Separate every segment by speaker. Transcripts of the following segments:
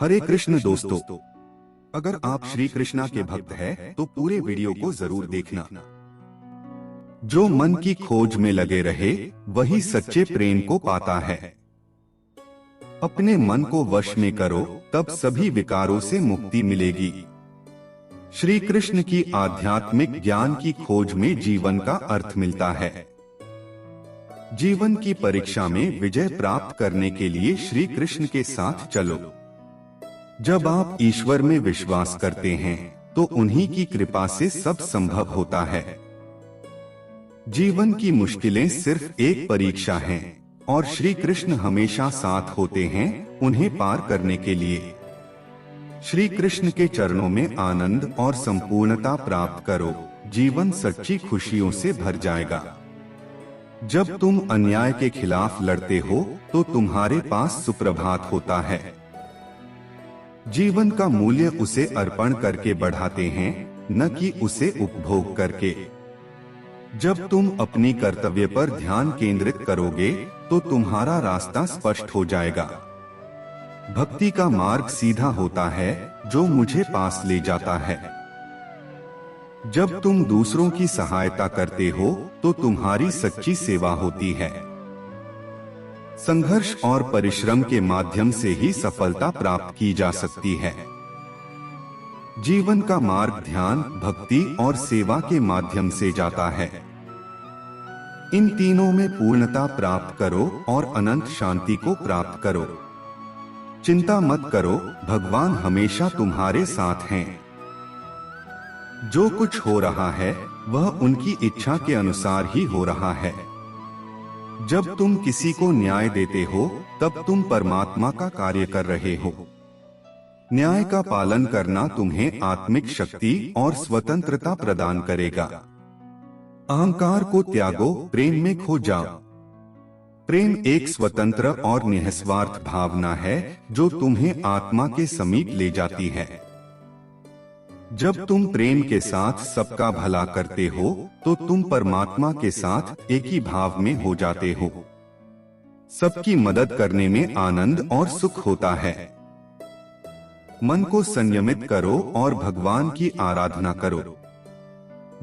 Speaker 1: हरे कृष्ण दोस्तों, अगर आप श्री कृष्णा के भक्त हैं तो पूरे वीडियो को जरूर देखना। जो मन की खोज में लगे रहे वही सच्चे प्रेम को पाता है। अपने मन को वश में करो, तब सभी विकारों से मुक्ति मिलेगी। श्री कृष्ण की आध्यात्मिक ज्ञान की खोज में जीवन का अर्थ मिलता है। जीवन की परीक्षा में विजय प्राप्त करने के लिए श्री कृष्ण के साथ चलो। जब आप ईश्वर में विश्वास करते हैं तो उन्हीं की कृपा से सब संभव होता है। जीवन की मुश्किलें सिर्फ एक परीक्षा हैं और श्री कृष्ण हमेशा साथ होते हैं उन्हें पार करने के लिए। श्री कृष्ण के चरणों में आनंद और संपूर्णता प्राप्त करो, जीवन सच्ची खुशियों से भर जाएगा। जब तुम अन्याय के खिलाफ लड़ते हो तो तुम्हारे पास सुप्रभात होता है। जीवन का मूल्य उसे अर्पण करके बढ़ाते हैं, न कि उसे उपभोग करके। जब तुम अपनी कर्तव्य पर ध्यान केंद्रित करोगे तो तुम्हारा रास्ता स्पष्ट हो जाएगा। भक्ति का मार्ग सीधा होता है जो मुझे पास ले जाता है। जब तुम दूसरों की सहायता करते हो तो तुम्हारी सच्ची सेवा होती है। संघर्ष और परिश्रम के माध्यम से ही सफलता प्राप्त की जा सकती है। जीवन का मार्ग ध्यान, भक्ति और सेवा के माध्यम से जाता है। इन तीनों में पूर्णता प्राप्त करो और अनंत शांति को प्राप्त करो। चिंता मत करो, भगवान हमेशा तुम्हारे साथ हैं। जो कुछ हो रहा है वह उनकी इच्छा के अनुसार ही हो रहा है। जब तुम किसी को न्याय देते हो तब तुम परमात्मा का कार्य कर रहे हो। न्याय का पालन करना तुम्हें आत्मिक शक्ति और स्वतंत्रता प्रदान करेगा। अहंकार को त्यागो, प्रेम में खो जाओ। प्रेम एक स्वतंत्र और निस्वार्थ भावना है जो तुम्हें आत्मा के समीप ले जाती है। जब तुम प्रेम के साथ सबका भला करते हो तो तुम परमात्मा के साथ एक ही भाव में हो जाते हो। सबकी मदद करने में आनंद और सुख होता है। मन को संयमित करो और भगवान की आराधना करो।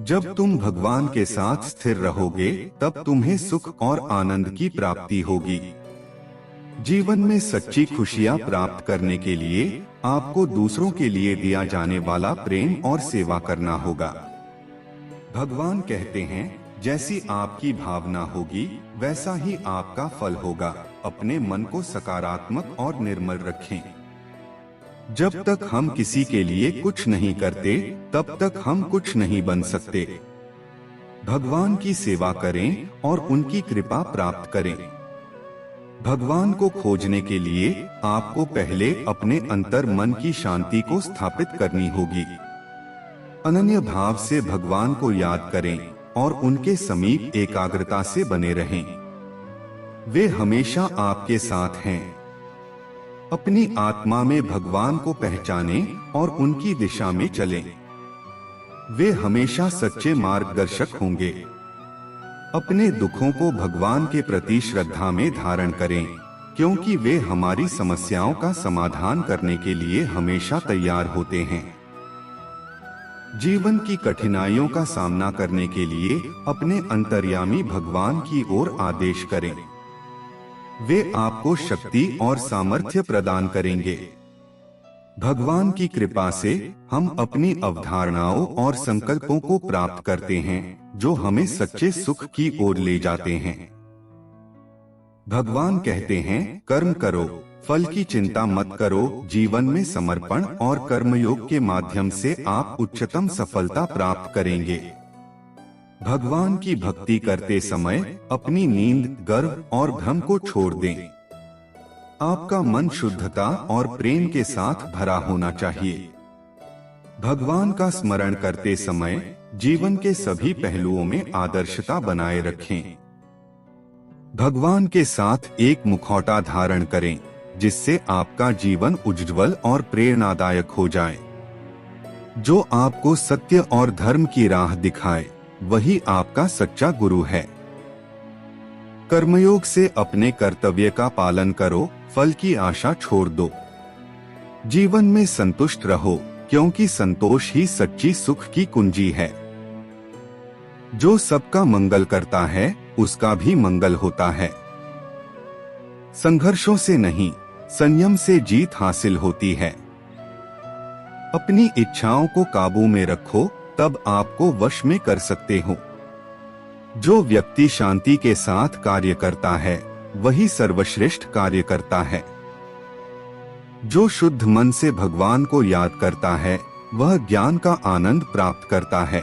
Speaker 1: जब तुम भगवान के साथ स्थिर रहोगे तब तुम्हें सुख और आनंद की प्राप्ति होगी। जीवन में सच्ची खुशियां प्राप्त करने के लिए आपको दूसरों के लिए दिया जाने वाला प्रेम और सेवा करना होगा। भगवान कहते हैं, जैसी आपकी भावना होगी वैसा ही आपका फल होगा। अपने मन को सकारात्मक और निर्मल रखें। जब तक हम किसी के लिए कुछ नहीं करते तब तक हम कुछ नहीं बन सकते। भगवान की सेवा करें और उनकी कृपा प्राप्त करें। भगवान को खोजने के लिए आपको पहले अपने अंतर मन की शांति को स्थापित करनी होगी। अनन्य भाव से भगवान को याद करें और उनके समीप एकाग्रता से बने रहें। वे हमेशा आपके साथ हैं। अपनी आत्मा में भगवान को पहचानें और उनकी दिशा में चलें। वे हमेशा सच्चे मार्गदर्शक होंगे। अपने दुखों को भगवान के प्रति श्रद्धा में धारण करें, क्योंकि वे हमारी समस्याओं का समाधान करने के लिए हमेशा तैयार होते हैं। जीवन की कठिनाइयों का सामना करने के लिए अपने अंतर्यामी भगवान की ओर आदेश करें। वे आपको शक्ति और सामर्थ्य प्रदान करेंगे। भगवान की कृपा से हम अपनी अवधारणाओं और संकल्पों को प्राप्त करते हैं जो हमें सच्चे सुख की ओर ले जाते हैं। भगवान कहते हैं, कर्म करो, फल की चिंता मत करो। जीवन में समर्पण और कर्मयोग के माध्यम से आप उच्चतम सफलता प्राप्त करेंगे। भगवान की भक्ति करते समय अपनी नींद, गर्व और भ्रम को छोड़ दें। आपका मन शुद्धता और प्रेम के साथ भरा होना चाहिए। भगवान का स्मरण करते समय जीवन के सभी पहलुओं में आदर्शता बनाए रखें। भगवान के साथ एक मुखौटा धारण करें जिससे आपका जीवन उज्ज्वल और प्रेरणादायक हो जाए। जो आपको सत्य और धर्म की राह दिखाए वही आपका सच्चा गुरु है। कर्मयोग से अपने कर्तव्य का पालन करो, फल की आशा छोड़ दो। जीवन में संतुष्ट रहो, क्योंकि संतोष ही सच्ची सुख की कुंजी है। जो सबका मंगल करता है उसका भी मंगल होता है। संघर्षों से नहीं, संयम से जीत हासिल होती है। अपनी इच्छाओं को काबू में रखो, तब आपको वश में कर सकते हो। जो व्यक्ति शांति के साथ कार्य करता है वही सर्वश्रेष्ठ कार्य करता है। जो शुद्ध मन से भगवान को याद करता है वह ज्ञान का आनंद प्राप्त करता है।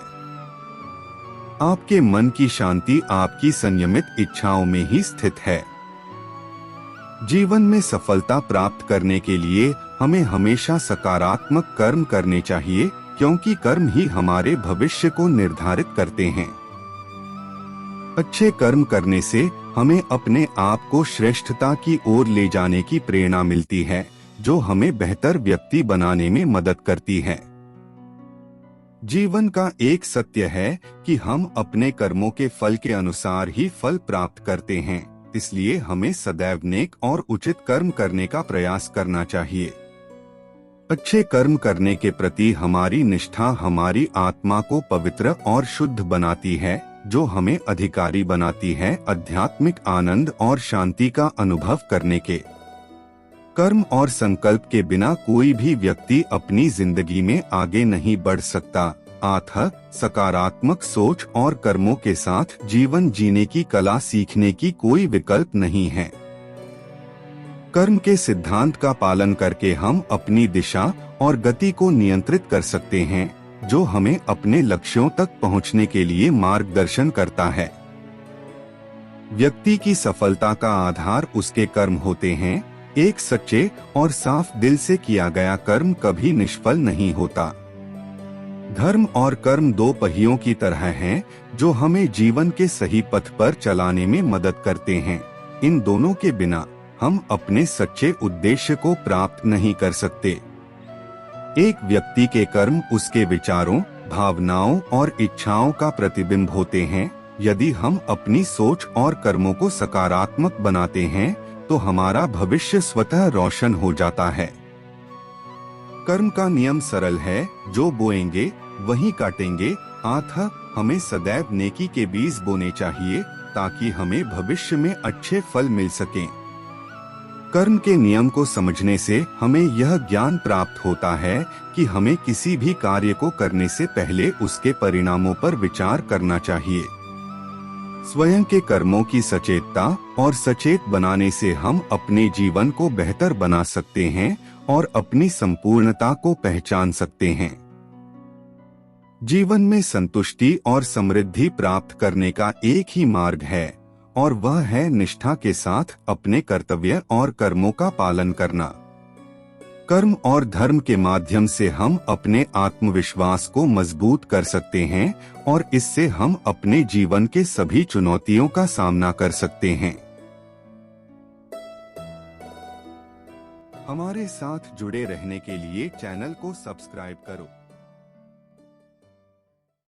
Speaker 1: आपके मन की शांति आपकी संयमित इच्छाओं में ही स्थित है। जीवन में सफलता प्राप्त करने के लिए हमें हमेशा सकारात्मक कर्म करने चाहिए, क्योंकि कर्म ही हमारे भविष्य को निर्धारित करते हैं। अच्छे कर्म करने से हमें अपने आप को श्रेष्ठता की ओर ले जाने की प्रेरणा मिलती है, जो हमें बेहतर व्यक्ति बनाने में मदद करती है। जीवन का एक सत्य है कि हम अपने कर्मों के फल के अनुसार ही फल प्राप्त करते हैं, इसलिए हमें सदैव नेक और उचित कर्म करने का प्रयास करना चाहिए। अच्छे कर्म करने के प्रति हमारी निष्ठा हमारी आत्मा को पवित्र और शुद्ध बनाती है, जो हमें अधिकारी बनाती है आध्यात्मिक आनंद और शांति का अनुभव करने के। कर्म और संकल्प के बिना कोई भी व्यक्ति अपनी जिंदगी में आगे नहीं बढ़ सकता। अतः सकारात्मक सोच और कर्मों के साथ जीवन जीने की कला सीखने की कोई विकल्प नहीं है। कर्म के सिद्धांत का पालन करके हम अपनी दिशा और गति को नियंत्रित कर सकते हैं, जो हमें अपने लक्ष्यों तक पहुंचने के लिए मार्गदर्शन करता है। व्यक्ति की सफलता का आधार उसके कर्म होते हैं। एक सच्चे और साफ दिल से किया गया कर्म कभी निष्फल नहीं होता। धर्म और कर्म दो पहियों की तरह हैं, जो हमें जीवन के सही पथ पर चलाने में मदद करते हैं। इन दोनों के बिना हम अपने सच्चे उद्देश्य को प्राप्त नहीं कर सकते। एक व्यक्ति के कर्म उसके विचारों, भावनाओं और इच्छाओं का प्रतिबिंब होते हैं। यदि हम अपनी सोच और कर्मों को सकारात्मक बनाते हैं तो हमारा भविष्य स्वतः रोशन हो जाता है। कर्म का नियम सरल है, जो बोएंगे वही काटेंगे। अतः हमें सदैव नेकी के बीज बोने चाहिए, ताकि हमें भविष्य में अच्छे फल मिल सकें। कर्म के नियम को समझने से हमें यह ज्ञान प्राप्त होता है कि हमें किसी भी कार्य को करने से पहले उसके परिणामों पर विचार करना चाहिए। स्वयं के कर्मों की सचेतता और सचेत बनाने से हम अपने जीवन को बेहतर बना सकते हैं और अपनी संपूर्णता को पहचान सकते हैं। जीवन में संतुष्टि और समृद्धि प्राप्त करने का एक ही मार्ग है, और वह है निष्ठा के साथ अपने कर्तव्य और कर्मों का पालन करना। कर्म और धर्म के माध्यम से हम अपने आत्मविश्वास को मजबूत कर सकते हैं, और इससे हम अपने जीवन के सभी चुनौतियों का सामना कर सकते हैं। हमारे साथ जुड़े रहने के लिए चैनल को सब्सक्राइब करो।